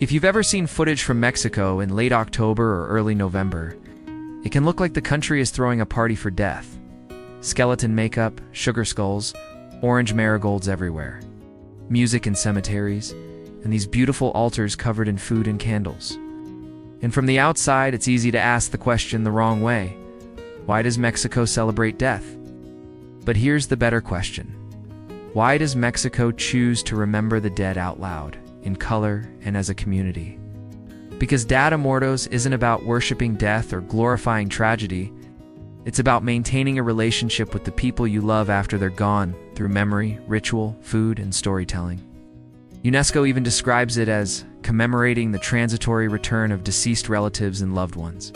If you've ever seen footage from Mexico in late October or early November, it can look like the country is throwing a party for death. Skeleton makeup, sugar skulls, orange marigolds everywhere. Music in cemeteries, and these beautiful altars covered in food and candles. And from the outside, it's easy to ask the question the wrong way. Why does Mexico celebrate death? But here's the better question. Why does Mexico choose to remember the dead out loud, in color and as a community? Because Dia de Muertos isn't about worshiping death or glorifying tragedy. It's about maintaining a relationship with the people you love after they're gone through memory, ritual, food, and storytelling. UNESCO even describes it as commemorating the transitory return of deceased relatives and loved ones.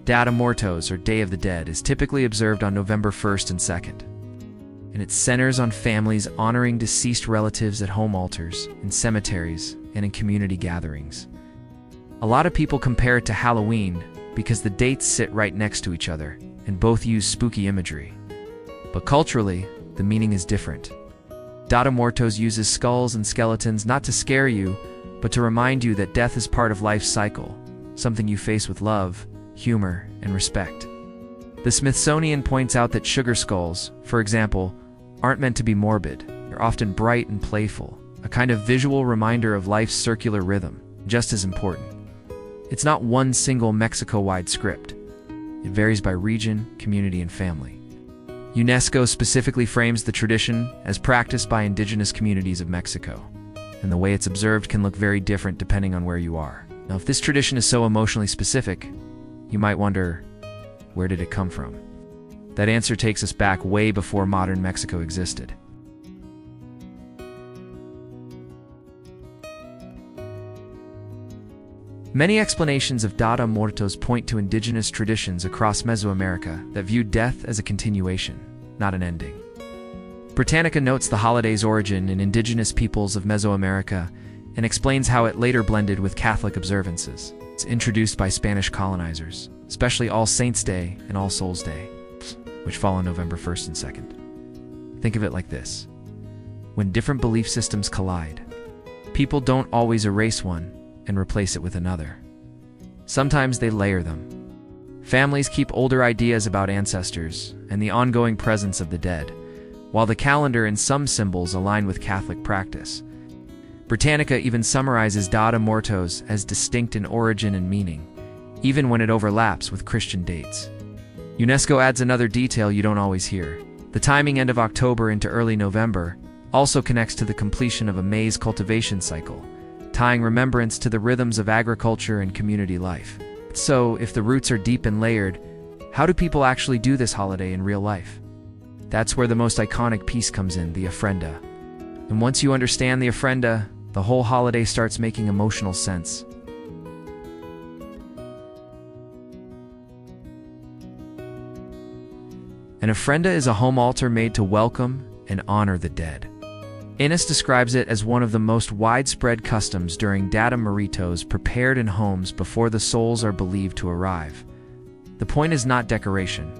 Dia de Muertos, or Day of the Dead, is typically observed on November 1st and 2nd, and it centers on families honoring deceased relatives at home altars, in cemeteries, and in community gatherings. A lot of people compare it to Halloween because the dates sit right next to each other, and both use spooky imagery. But culturally, the meaning is different. Dia de Muertos uses skulls and skeletons not to scare you, but to remind you that death is part of life's cycle, something you face with love, humor, and respect. The Smithsonian points out that sugar skulls, for example, aren't meant to be morbid. They're often bright and playful, a kind of visual reminder of life's circular rhythm, just as important. It's not one single Mexico-wide script. It varies by region, community, and family. UNESCO specifically frames the tradition as practiced by indigenous communities of Mexico, and the way it's observed can look very different depending on where you are. Now, if this tradition is so emotionally specific, you might wonder, where did it come from? That answer takes us back way before modern Mexico existed. Many explanations of Dia de Muertos point to indigenous traditions across Mesoamerica that viewed death as a continuation, not an ending. Britannica notes the holiday's origin in indigenous peoples of Mesoamerica and explains how it later blended with Catholic observances. It's introduced by Spanish colonizers, especially All Saints' Day and All Souls' Day, which fall on November 1st and 2nd. Think of it like this. When different belief systems collide, people don't always erase one and replace it with another. Sometimes they layer them. Families keep older ideas about ancestors and the ongoing presence of the dead, while the calendar and some symbols align with Catholic practice. Britannica even summarizes Dia de Muertos as distinct in origin and meaning, even when it overlaps with Christian dates. UNESCO adds another detail you don't always hear. The timing end of October into early November also connects to the completion of a maize cultivation cycle, tying remembrance to the rhythms of agriculture and community life. So, if the roots are deep and layered, how do people actually do this holiday in real life? That's where the most iconic piece comes in, the ofrenda. And once you understand the ofrenda, the whole holiday starts making emotional sense. An ofrenda is a home altar made to welcome and honor the dead. Indigenous describes it as one of the most widespread customs during Dia de Muertos prepared in homes before the souls are believed to arrive. The point is not decoration.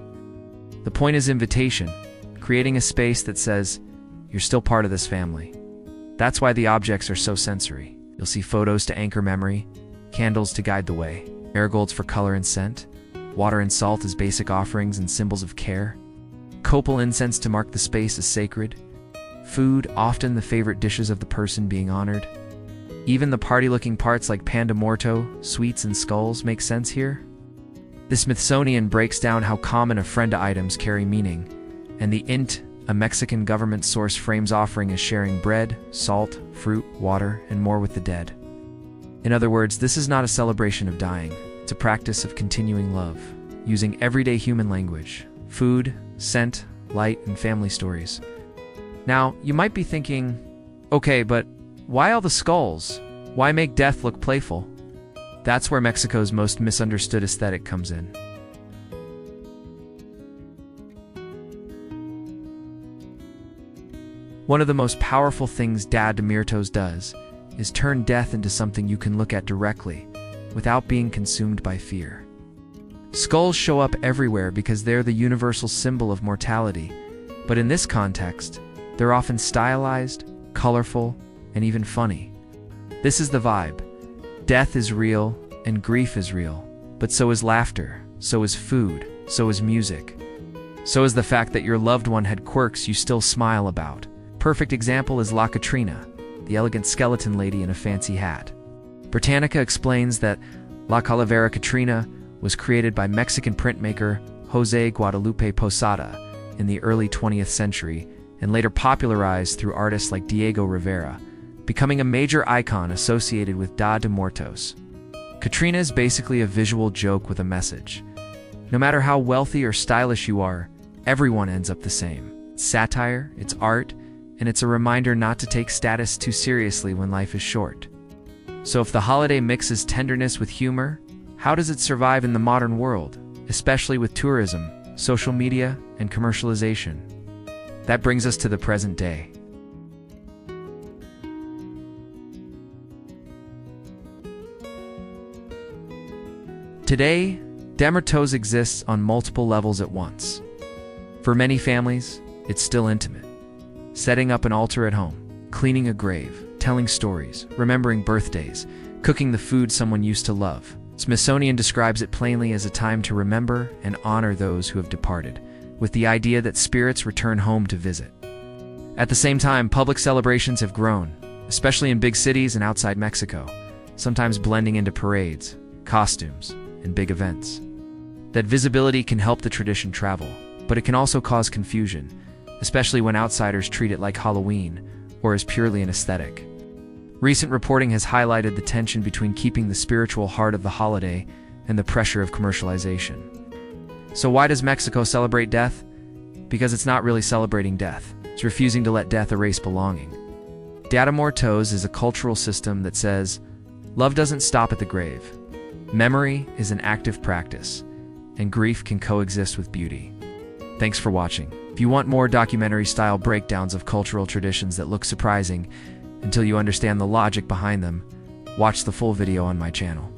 The point is invitation, creating a space that says, you're still part of this family. That's why the objects are so sensory. You'll see photos to anchor memory, candles to guide the way, marigolds for color and scent, water and salt as basic offerings and symbols of care, copal incense to mark the space as sacred, food, often the favorite dishes of the person being honored. Even the party-looking parts like pan de muerto, sweets and skulls make sense here. The Smithsonian breaks down how common ofrenda items carry meaning, and the INT, a Mexican government source, frames offering as sharing bread, salt, fruit, water, and more with the dead. In other words, this is not a celebration of dying. It's a practice of continuing love, using everyday human language, food, scent, light, and family stories. Now, you might be thinking, okay, but why all the skulls? Why make death look playful? That's where Mexico's most misunderstood aesthetic comes in. One of the most powerful things Dia de Muertos does is turn death into something you can look at directly, without being consumed by fear. Skulls show up everywhere because they're the universal symbol of mortality, But in this context, they're often stylized, colorful, and even funny. This is the vibe. Death is real, and grief is real. But so is laughter, so is food, so is music. So is the fact that your loved one had quirks you still smile about. Perfect example is La Catrina, the elegant skeleton lady in a fancy hat. Britannica explains that La Calavera Catrina was created by Mexican printmaker José Guadalupe Posada in the early 20th century and later popularized through artists like Diego Rivera, becoming a major icon associated with Dia de Muertos. Catrina is basically a visual joke with a message. No matter how wealthy or stylish you are, everyone ends up the same. It's satire, it's art, and it's a reminder not to take status too seriously when life is short. So if the holiday mixes tenderness with humor, how does it survive in the modern world, especially with tourism, social media, and commercialization? That brings us to the present day. Today, Dia de Muertos exists on multiple levels at once. For many families, it's still intimate. Setting up an altar at home, cleaning a grave, telling stories, remembering birthdays, cooking the food someone used to love. Smithsonian describes it plainly as a time to remember and honor those who have departed, with the idea that spirits return home to visit. At the same time, public celebrations have grown, especially in big cities and outside Mexico, sometimes blending into parades, costumes, and big events. That visibility can help the tradition travel, but it can also cause confusion, especially when outsiders treat it like Halloween or as purely an aesthetic. Recent reporting has highlighted the tension between keeping the spiritual heart of the holiday and the pressure of commercialization. So why does Mexico celebrate death? Because it's not really celebrating death. It's refusing to let death erase belonging. Dia de Muertos is a cultural system that says, love doesn't stop at the grave. Memory is an active practice, and grief can coexist with beauty. Thanks for watching. If you want more documentary-style breakdowns of cultural traditions that look surprising until you understand the logic behind them, watch the full video on my channel.